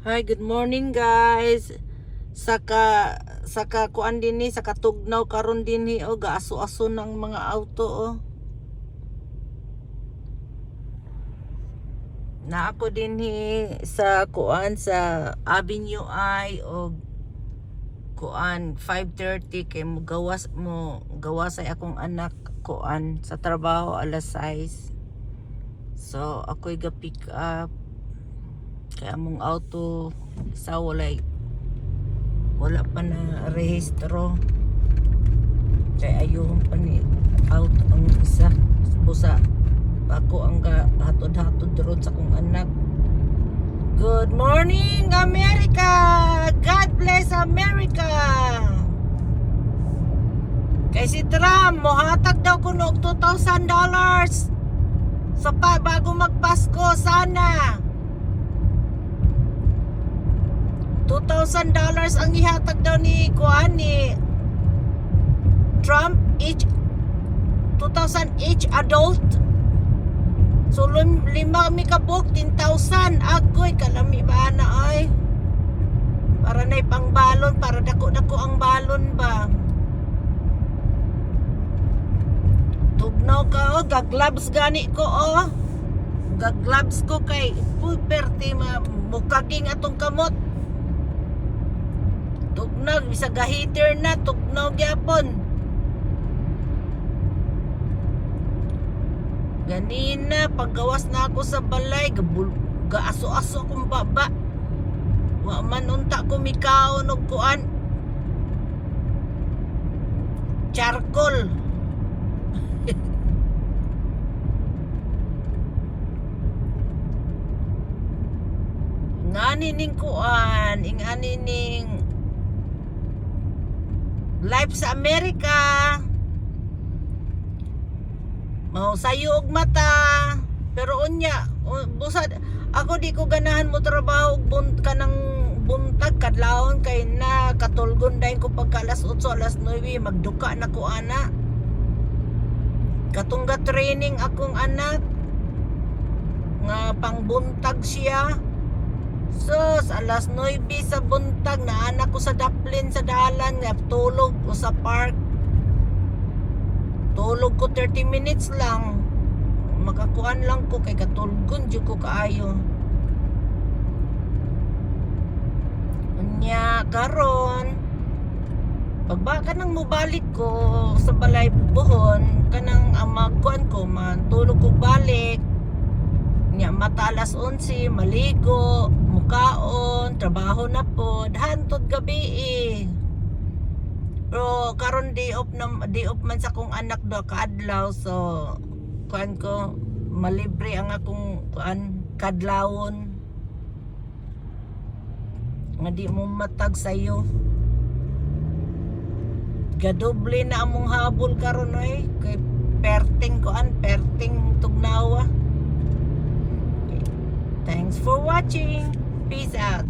Hi, good morning guys. Saka kuan din ni sa katugnaw karon din ni o gaaso-aso ng mga auto o. Na ako din ni sa kuan sa Avenue I o kuan 5:30 kay mo gawasay akong anak kuan sa trabaho alas 6. So ako'y ga pick up kaya among auto isa wala pa na rehistro kaya ayun pa ni auto ang isa busa ako ang hatod-hatod ron sa kong anak. Good morning America, God bless America. Kay si Trump mohatag daw kuno og $2,000 sa bago magpasko. Sana $2,000 ang ihatag daw ni Trump each 2,000 each adult. So lima kami kabuk 10,000 agoy kalami ba na ay para na ipang balon para dako ang balon ba. Tugnaw ka gagloves gani ko gagloves ko kay puberty mukaging atong kamot. Tugnaw bisa ga-heater na tugnaw gyapon. Ganina paggawas na ako sa balay gaaso-aso akong baba. Wa man unta ko mikaon og kuan charcoal. Ngani ning kuan ingani ning live sa Amerika. Mao sayo og mata. Pero unya, busad ako di ko ganahan mo trabaho kanang buntag kadlawon kay na katulgon dayon ko pagka alas 8 alas 9 magduka na ko ana. Katungga training akong anak nga pangbuntag siya. Sus, alas 9 sa buntag na anak ko sa daplin sa dalan nga tulog ko sa park. Tulog ko 30 minutes lang. Makakuan lang ko kay katulgon jud ko kaayo. Unya karon pagbaka nang mobalik ko sa balay buhon kanang amagkuan ko man tulog ko balik. Nya mata alas 11 maligo, mukaon, trabaho na pod hantod gabi Pero karon day off man sa kong anak do kaadlaw so kuan ko malibre ang akong kuan kadlawon nga di mo matag sayo. Gadoble na among habol karon oy kay perting tugnawa. Thanks for watching. Peace out.